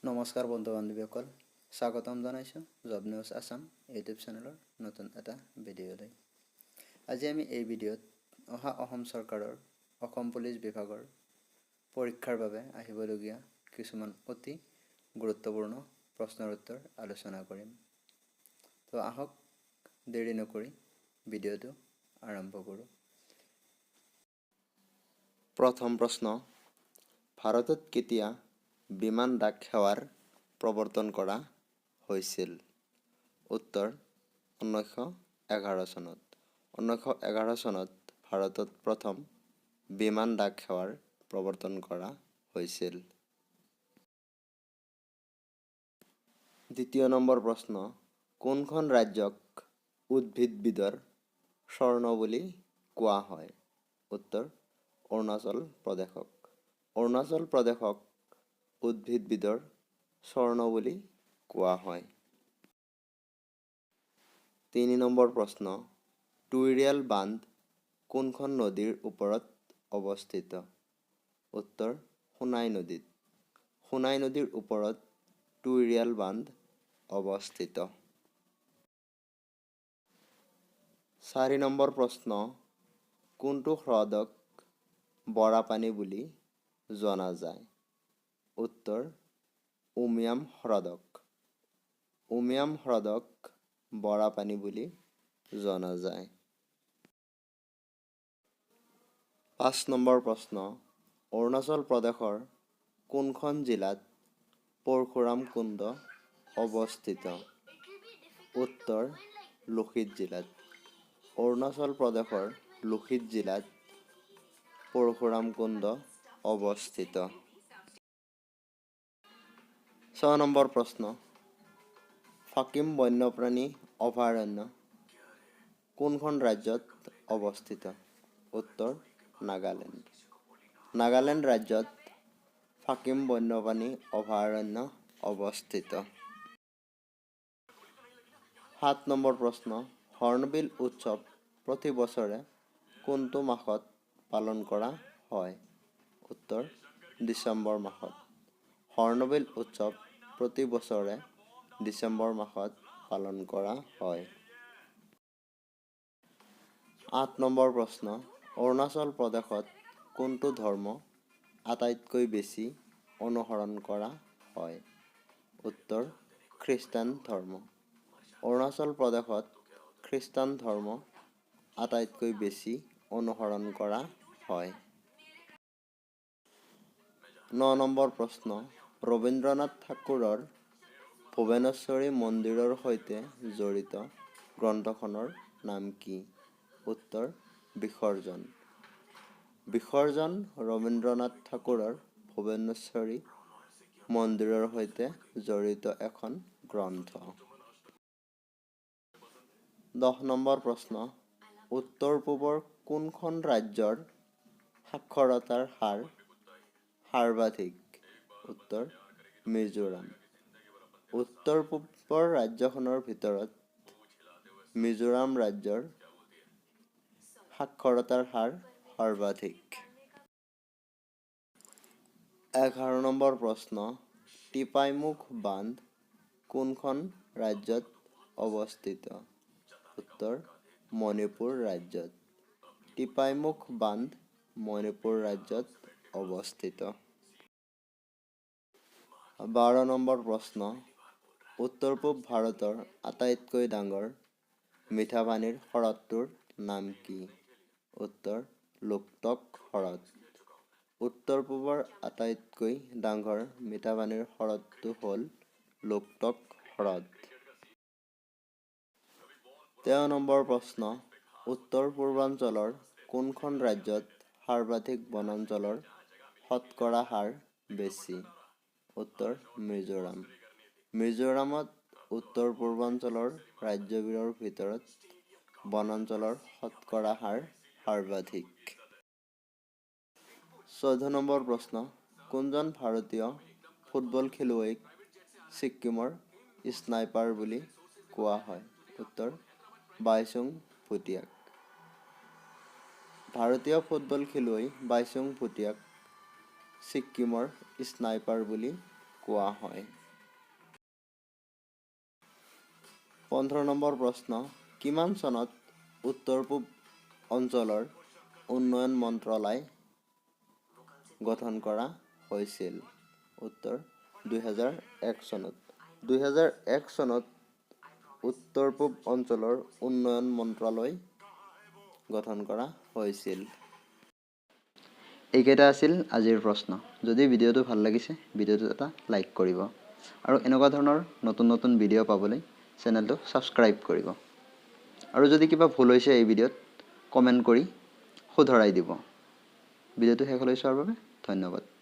নমস্কাৰ বন্ধু বান্ধৱীসকল, স্বাগতম জনাইছোঁ জব নিউজ আছাম ইউটিউব চেনেলৰ নতুন এটা ভিডিঅ'লৈ। আজি আমি এই ভিডিঅ'ত অসম চৰকাৰৰ অসম পুলিচ বিভাগৰ পৰীক্ষাৰ বাবে আহিবলগীয়া কিছুমান অতি গুৰুত্বপূৰ্ণ প্ৰশ্নৰ উত্তৰ আলোচনা কৰিম। তো আহক দেৰি নকৰি ভিডিঅ'টো আৰম্ভ কৰোঁ। প্ৰথম প্ৰশ্ন, ভাৰতত কেতিয়া বিমান ডাক সেৱাৰ প্ৰৱৰ্তন কৰা হৈছিল? উত্তৰ 1911 চনত। 1911 চনত ভাৰতত প্ৰথম বিমান ডাক সেৱাৰ প্ৰৱৰ্তন কৰা হৈছিল। দ্বিতীয় নম্বৰ প্ৰশ্ন, কোনখন ৰাজ্যক উদ্ভিদবিদৰ স্বৰ্ণ বুলি কোৱা হয়? উত্তৰ অৰুণাচল প্ৰদেশক। অৰুণাচল প্ৰদেশক উদ্ভিদবিদৰ স্বৰ্ণ বুলি কোৱা হয়। 3 নম্বৰ প্ৰশ্ন, তুইৰিয়াল বান্ধ কোনখন নদীৰ ওপৰত অৱস্থিত? উত্তৰ সোনাই নদীত। সোনাই নদীৰ ওপৰত তুইৰিয়াল বান্ধ অৱস্থিত। 4 নম্বৰ প্ৰশ্ন, কোনটো হ্ৰদক বৰাপানী বুলি জনা যায়? উত্তৰ উমিয়াম হ্ৰদক। উমিয়াম হ্ৰদক বৰাপানী বুলি জনা যায়। 5 নম্বৰ প্ৰশ্ন, অৰুণাচল প্ৰদেশৰ কোনখন জিলাত পৰশুৰাম কুণ্ড অৱস্থিত? উত্তৰ লোহিত জিলাত। অৰুণাচল প্ৰদেশৰ লোহিত জিলাত পৰশুৰাম কুণ্ড অৱস্থিত। 6 নম্বৰ প্ৰশ্ন, ফাকিম বন্যপ্ৰাণী অভয়াৰণ্য কোনখন ৰাজ্যত অৱস্থিত? উত্তৰ নাগালেণ্ড। নাগালেণ্ড ৰাজ্যত ফাকিম বন্যপ্ৰাণী অভয়াৰণ্য অৱস্থিত। 7 নম্বৰ প্ৰশ্ন, হৰ্ণবিল উৎসৱ প্ৰতি বছৰে কোনটো মাহত পালন কৰা হয়? উত্তৰ ডিচেম্বৰ মাহত। হৰ্ণবিল উৎসৱ প্ৰতি বছৰে ডিচেম্বৰ মাহত পালন কৰা হয়। 8 নম্বৰ প্ৰশ্ন, অৰুণাচল প্ৰদেশত কোনটো ধৰ্ম আটাইতকৈ বেছি অনুসৰণ কৰা হয়? উত্তৰ খ্ৰীষ্টান ধৰ্ম। অৰুণাচল প্ৰদেশত খ্ৰীষ্টান ধৰ্ম আটাইতকৈ বেছি অনুসৰণ কৰা হয়। 9 নম্বৰ প্ৰশ্ন, ৰবীন্দ্ৰনাথ ঠাকুৰৰ ভুৱনেশ্বৰী মন্দিৰৰ সৈতে জড়িত গ্ৰন্থখনৰ নাম কি? উত্তৰ বিসৰ্জন। বিসৰ্জন ৰবীন্দ্ৰনাথ ঠাকুৰৰ ভুৱনেশ্বৰী মন্দিৰৰ সৈতে জড়িত এখন গ্ৰন্থ। 10 নম্বৰ প্ৰশ্ন, উত্তৰ-পূবৰ কোনখন ৰাজ্যৰ সাক্ষৰতাৰ হাৰ সৰ্বাধিক? উত্তৰ মিজোৰাম। উত্তৰ-পূবৰ ৰাজ্যখনৰ ভিতৰত মিজোৰাম ৰাজ্যৰ সাক্ষৰতাৰ হাৰ সৰ্বাধিক। 11 নম্বৰ প্ৰশ্ন, টিপাইমুখ বান্ধ কোনখন ৰাজ্যত অৱস্থিত? উত্তৰ মণিপুৰ ৰাজ্যত। টিপাইমুখ বান্ধ মণিপুৰ ৰাজ্যত অৱস্থিত। 12 নম্বৰ প্ৰশ্ন, উত্তৰ-পূব ভাৰতৰ আটাইতকৈ ডাঙৰ মিঠা পানীৰ হ্ৰদটোৰ নাম কি? উত্তৰ লোকটক হ্ৰদ। উত্তৰ-পূবৰ আটাইতকৈ ডাঙৰ মিঠা পানীৰ হ্ৰদটো হ'ল লোকটক হ্ৰদ। 13 নম্বৰ প্ৰশ্ন, উত্তৰ-পূৰ্বাঞ্চলৰ কোনখন ৰাজ্যত সৰ্বাধিক বনাঞ্চলৰ শতকৰা হাৰ বেছি? উত্তৰ মিজোৰাম। মিজোৰামত উত্তৰ-পূৰ্বাঞ্চলৰ ৰাজ্যবোৰৰ ভিতৰত বনাঞ্চলৰ শতকৰা হাৰ সৰ্বাধিক। 14 নম্বৰ প্ৰশ্ন, কোনজন ভাৰতীয় ফুটবল খেলুৱৈক ছিক্কিমৰ স্নাইপাৰ বুলি কোৱা হয়? উত্তৰ বাইচুং ভুটিয়াক। ভাৰতীয় ফুটবল খেলুৱৈ বাইচুং ভুটিয়াক ছিক্কিমৰ স্নাইপাৰ বুলি কোৱা হয়? 15 নম্বৰ প্ৰশ্ন, কিমান চনত উত্তৰ পূব অঞ্চলৰ উন্নয়ন মন্ত্ৰালয় গঠন কৰা হৈছিল? উত্তৰ 2001 চনত। 2001 চনত উত্তৰ পূব অঞ্চলৰ উন্নয়ন মন্ত্ৰালয় গঠন কৰা হৈছিল। এইকেইটা আছিল আজিৰ প্ৰশ্ন। যদি ভিডিঅ'টো ভাল লাগিছে, ভিডিঅ'টোত এটা লাইক কৰিব। আৰু এনেকুৱা ধৰণৰ নতুন নতুন ভিডিঅ' পাবলৈ চেনেলটো ছাবস্ক্ৰাইব কৰিব। আৰু যদি কিবা ভুল হৈছে এই ভিডিঅ'ত কমেণ্ট কৰি শুধৰাই দিব। ভিডিঅ'টো শেষলৈ চোৱাৰ বাবে ধন্যবাদ।